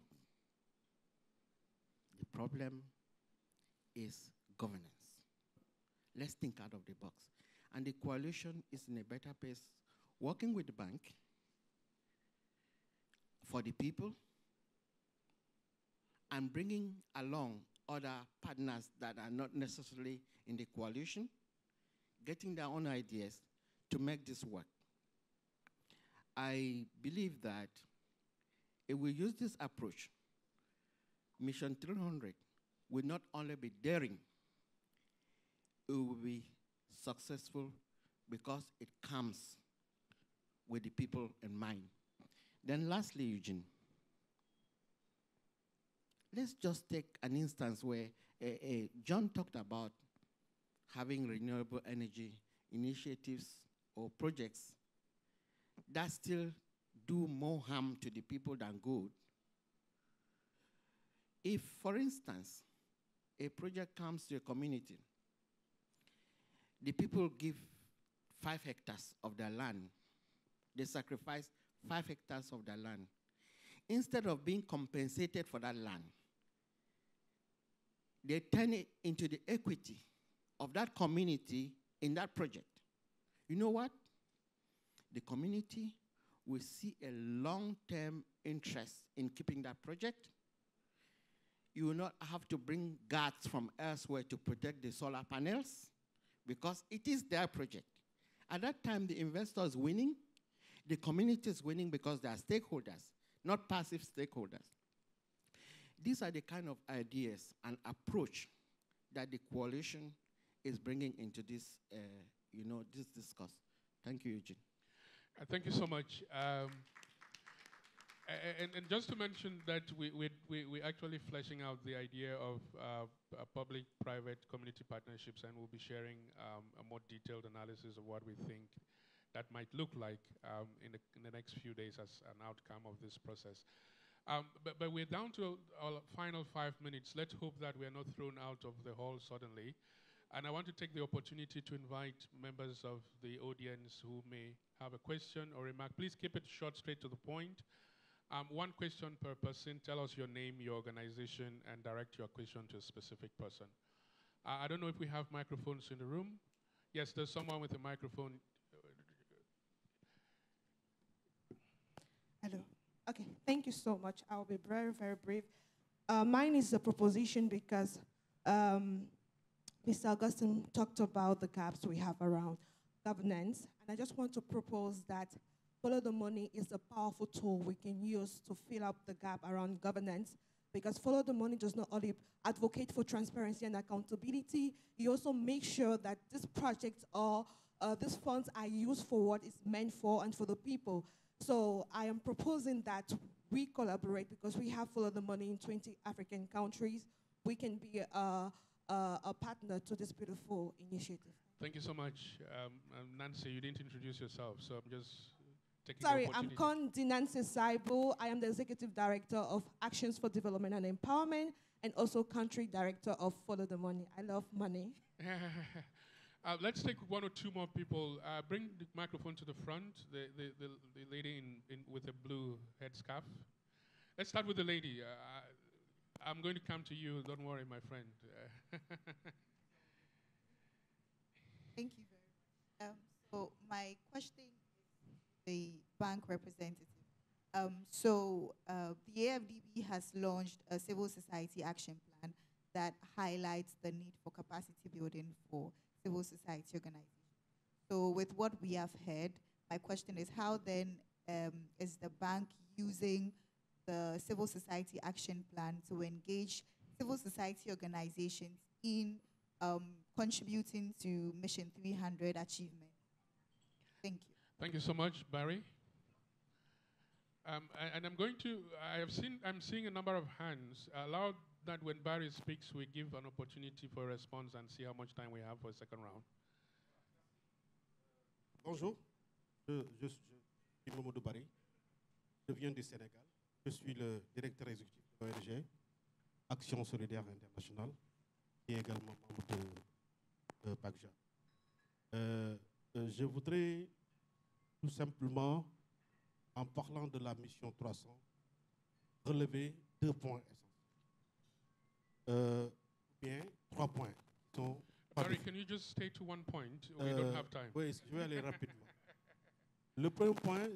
The problem is governance. Let's think out of the box. And the coalition is in a better place, working with the bank for the people and bringing along other partners that are not necessarily in the coalition, getting their own ideas to make this work. I believe that if we use this approach, Mission 300 will not only be daring, it will be successful because it comes with the people in mind. Then lastly, Eugene, let's just take an instance where John talked about having renewable energy initiatives or projects that still do more harm to the people than good. If, for instance, a project comes to a community, the people give 5 hectares of their land. They sacrifice 5 hectares of their land. Instead of being compensated for that land, they turn it into the equity of that community in that project. You know what? The community will see a long-term interest in keeping that project. You will not have to bring guards from elsewhere to protect the solar panels because it is their project. At that time, the investor is winning. The community is winning because they are stakeholders, not passive stakeholders. These are the kind of ideas and approach that the coalition is bringing into this, this discourse. Thank you, Eugene. Thank you so much. And just to mention that we're actually fleshing out the idea of public-private community partnerships, and we'll be sharing a more detailed analysis of what we think that might look like in the next few days as an outcome of this process. But we're down to our final 5 minutes. Let's hope that we are not thrown out of the hall suddenly. And I want to take the opportunity to invite members of the audience who may have a question or remark. Please keep it short, straight to the point. One question per person. Tell us your name, your organization, and direct your question to a specific person. I don't know if we have microphones in the room. Yes, there's someone with a microphone. Hello. Okay, thank you so much. I'll be very, very brief. Mine is a proposition because Mr. Augustine talked about the gaps we have around governance, and I just want to propose that Follow the Money is a powerful tool we can use to fill up the gap around governance, because Follow the Money does not only advocate for transparency and accountability, you also make sure that these projects or these funds are used for what it's meant for and for the people. So I am proposing that we collaborate, because we have Follow the Money in 20 African countries. We can be a partner to this beautiful initiative. Thank you so much. Nancy, you didn't introduce yourself, so I'm just taking Sorry, the opportunity. I'm Kondi Nancy Saibu. I am the Executive Director of Actions for Development and Empowerment, and also Country Director of Follow the Money. I love money. Let's take one or two more people. Bring the microphone to the front, the lady with a blue headscarf. Let's start with the lady. I'm going to come to you. Don't worry, my friend. Thank you very much. So my question is the bank representative. The AFDB has launched a civil society action plan that highlights the need for capacity building for civil society organizations. So with what we have heard, my question is, how then is the bank using the civil society action plan to engage civil society organizations in contributing to Mission 300 achievement? Thank you. Thank you so much, Barry. And I'm seeing a number of hands. Allow that when Barry speaks, we give an opportunity for a response and see how much time we have for a second round. Bonjour, je suis Mamadou Barry. Je viens du Sénégal. Je suis le directeur exécutif de l'ONG Action Solidaire Internationale et également membre de PACJA. Je voudrais tout simplement, en parlant de la mission 300, relever 2 points essentiels. Bien, 3 points. Barry, can you just stay to one point? We don't have time. Oui, je vais aller rapidement. Le premier point,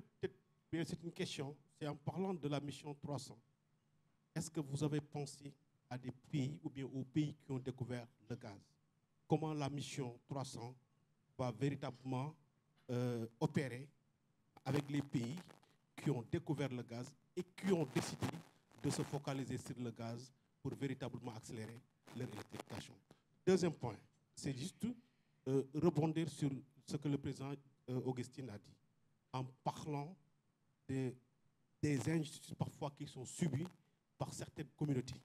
c'est une question, c'est en parlant de la mission 300. Est-ce que vous avez pensé à des pays ou bien aux pays qui ont découvert le gaz? Comment la mission 300 va véritablement opérer avec les pays qui ont découvert le gaz et qui ont décidé de se focaliser sur le gaz pour véritablement accélérer leur électrification? Deuxième point, c'est juste rebondir sur ce que le président Augustine a dit, en parlant des injustices parfois qui sont subies par certaines communautés,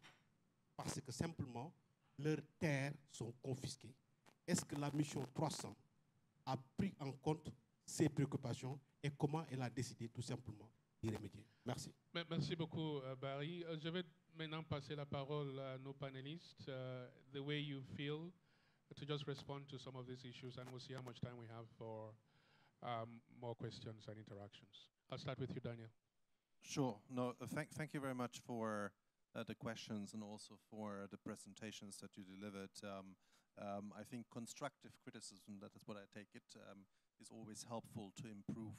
parce que simplement leurs terres sont confisquées. Est-ce que la mission 300 a pris en compte ces préoccupations et comment elle a décidé tout simplement d'y remédier? Merci. Merci beaucoup, Barry. Je vais maintenant passer la parole à nos panélistes. The way you feel to just respond to some of these issues, and we'll see how much time we have for more questions and interactions. I'll start with you, Daniel. Sure. No, thank you very much for the questions and also for the presentations that you delivered. I think constructive criticism, that is what I take it, is always helpful to improve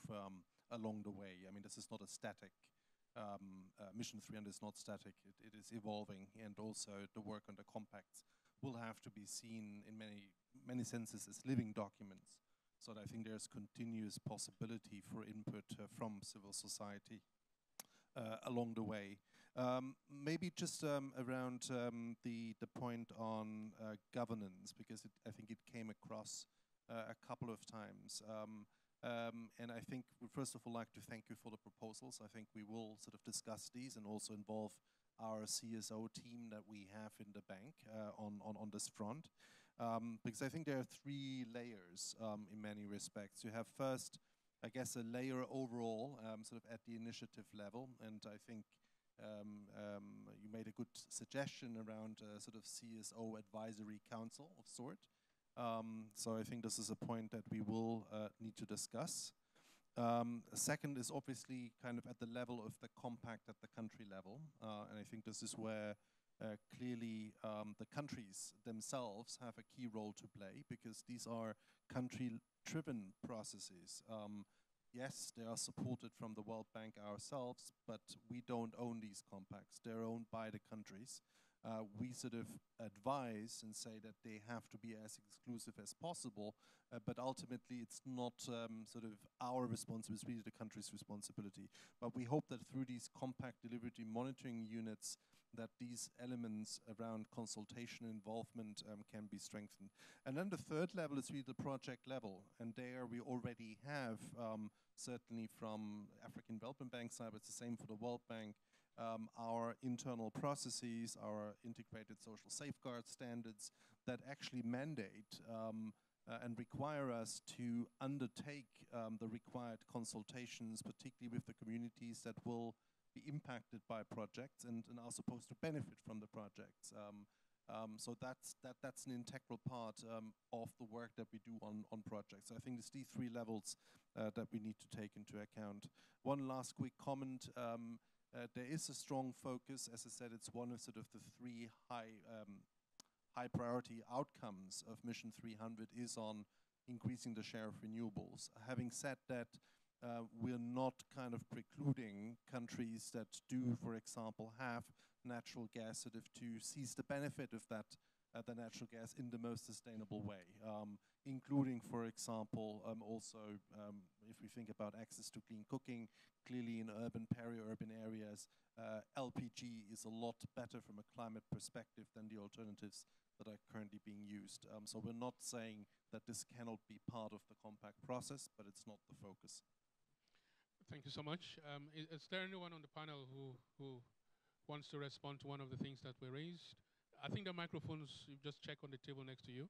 along the way. I mean, this is not a static, Mission 300 is not static, it is evolving, and also the work on the compacts will have to be seen in many senses as living documents. So I think there's continuous possibility for input from civil society along the way. Maybe just around the point on governance, because I think it came across a couple of times. And I think we first of all like to thank you for the proposals. I think we will sort of discuss these and also involve our CSO team that we have in the bank on this front. Because I think there are three layers in many respects. You have first, I guess, a layer overall, sort of at the initiative level, and I think you made a good suggestion around sort of CSO advisory council of sort. So I think this is a point that we will need to discuss. Second is obviously kind of at the level of the compact at the country level, and I think this is where clearly the countries themselves have a key role to play, because these are country-driven processes. Yes, they are supported from the World Bank ourselves, but we don't own these compacts. They're owned by the countries. We sort of advise and say that they have to be as exclusive as possible, but ultimately it's not sort of our responsibility, it's really the country's responsibility. But we hope that through these compact delivery monitoring units, that these elements around consultation involvement can be strengthened. And then the third level is really the project level, and there we already have, certainly from African Development Bank side, but it's the same for the World Bank, our internal processes, our integrated social safeguard standards that actually mandate and require us to undertake the required consultations, particularly with the communities that will be impacted by projects and are supposed to benefit from the projects. So that's an integral part of the work that we do on projects. I think it's these three levels that we need to take into account. One last quick comment. There is a strong focus, as I said, it's one of sort of the three high priority outcomes of Mission 300 is on increasing the share of renewables. Having said that, we're not kind of precluding countries that do, for example, have natural gas sort of to seize the benefit of that, the natural gas in the most sustainable way, including, for example, also if we think about access to clean cooking, clearly in urban, peri-urban areas, LPG is a lot better from a climate perspective than the alternatives that are currently being used. So we're not saying that this cannot be part of the compact process, but it's not the focus. Thank you so much. Is there anyone on the panel who wants to respond to one of the things that were raised? I think the microphones, you just check on the table next to you.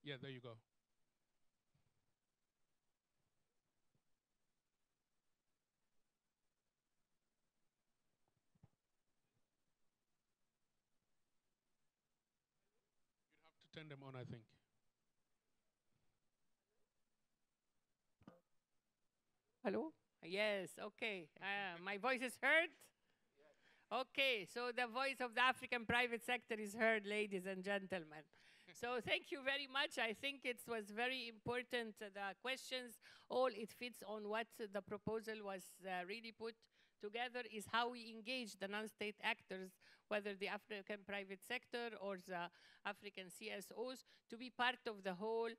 Yeah, there you go. You'd have to turn them on, I think. Hello? Yes, okay. My voice is heard? Okay, so the voice of the African private sector is heard, ladies and gentlemen. So thank you very much. I think it was very important, the questions, all it fits on what the proposal was really put together is how we engage the non-state actors, whether the African private sector or the African CSOs, to be part of the whole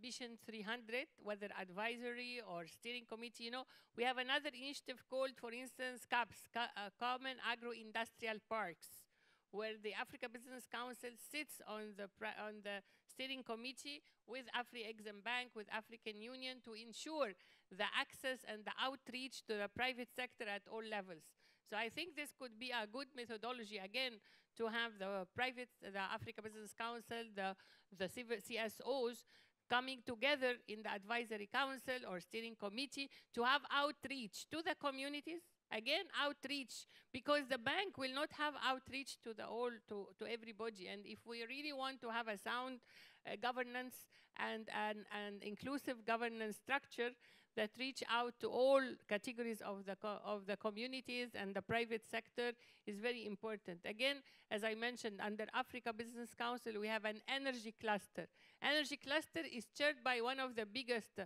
Mission 300, whether advisory or steering committee. You know, we have another initiative called, for instance, CAPS, Common Agro-Industrial Parks, where the Africa Business Council sits on the steering committee with Afri-Exim Bank, with African Union, to ensure the access and the outreach to the private sector at all levels. So I think this could be a good methodology, again, to have the Africa Business Council, the civil CSOs coming together in the advisory council or steering committee to have outreach to the communities. Again, outreach, because the bank will not have outreach to to everybody. And if we really want to have a sound governance and inclusive governance structure that reach out to all categories of the communities and the private sector is very important. Again, as I mentioned, under Africa Business Council, we have an energy cluster. Energy cluster is chaired by one of the biggest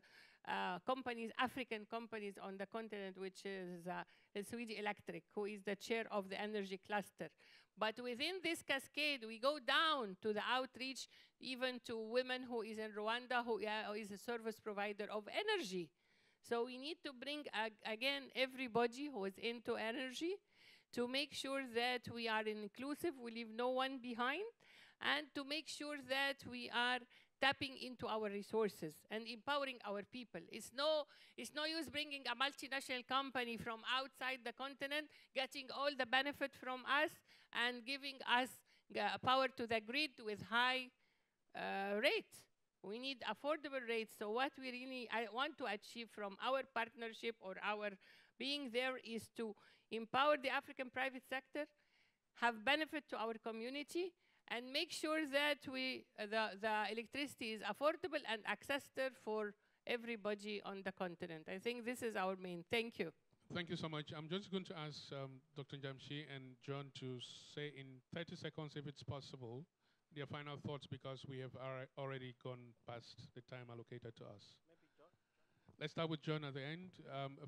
companies, African companies on the continent, which is Swedish Electric, who is the chair of the energy cluster. But within this cascade, we go down to the outreach, even to women who is in Rwanda, who is a service provider of energy. So we need to bring, again, everybody who is into energy to make sure that we are inclusive, we leave no one behind, and to make sure that we are tapping into our resources and empowering our people. It's no use bringing a multinational company from outside the continent, getting all the benefit from us and giving us power to the grid with high rates. We need affordable rates. So what we really want to achieve from our partnership or our being there is to empower the African private sector, have benefit to our community, and make sure that the electricity is affordable and accessible for everybody on the continent. I think this is our main. Thank you. Thank you so much. I'm just going to ask Dr. Njamshi and John to say in 30 seconds, if it's possible, their final thoughts, because we have already gone past the time allocated to us. Maybe John? Let's start with John at the end.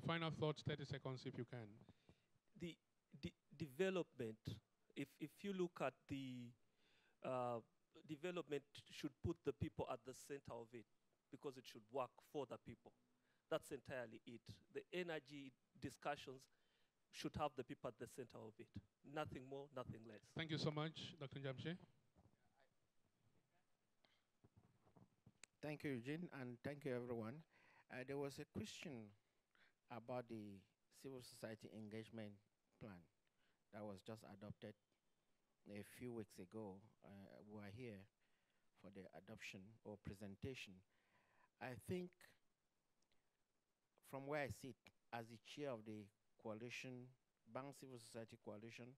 Final thoughts, 30 seconds, if you can. The development, if you look at the development, should put the people at the center of it, because it should work for the people. That's entirely it. The energy discussions should have the people at the center of it. Nothing more, nothing less. Thank you so much, Dr. Njamshi. Thank you, Eugene, and thank you, everyone. There was a question about the civil society engagement plan that was just adopted a few weeks ago. We were here for the adoption or presentation. I think from where I sit as the chair of the coalition, Bank Civil Society Coalition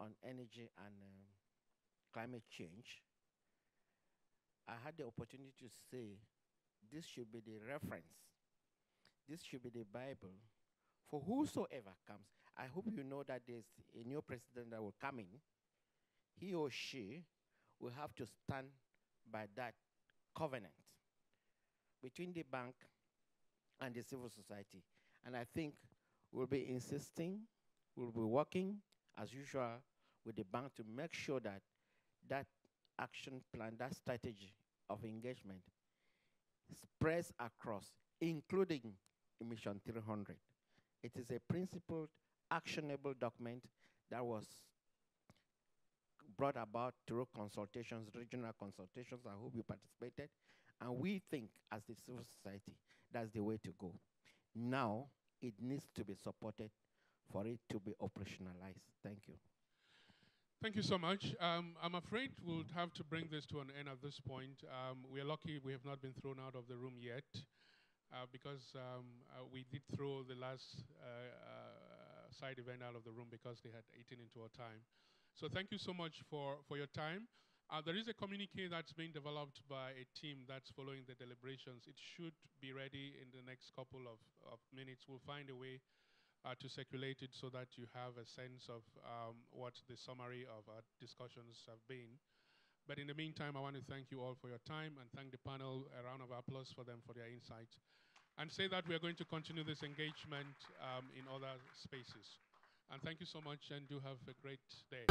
on Energy and Climate Change, I had the opportunity to say this should be the reference. This should be the Bible for whosoever comes. I hope you know that there's a new president that will come in. He or she will have to stand by that covenant between the bank and the civil society. And I think we'll be insisting, we'll be working as usual with the bank to make sure that that action plan, that strategy of engagement spreads across, including Emission 300. It is a principled, actionable document that was brought about through consultations, regional consultations. I hope you participated. And we think, as the civil society, that's the way to go. Now, it needs to be supported for it to be operationalized. Thank you. Thank you so much. I'm afraid we'll have to bring this to an end at this point. We are lucky we have not been thrown out of the room yet, because we did throw the last side event out of the room because they had eaten into our time. So thank you so much for your time. There is a communique that's being developed by a team that's following the deliberations. It should be ready in the next couple of minutes. We'll find a way to circulate it so that you have a sense of what the summary of our discussions have been. But in the meantime, I want to thank you all for your time and thank the panel. A round of applause for them for their insights. And say that we are going to continue this engagement in other spaces. And thank you so much, and do have a great day.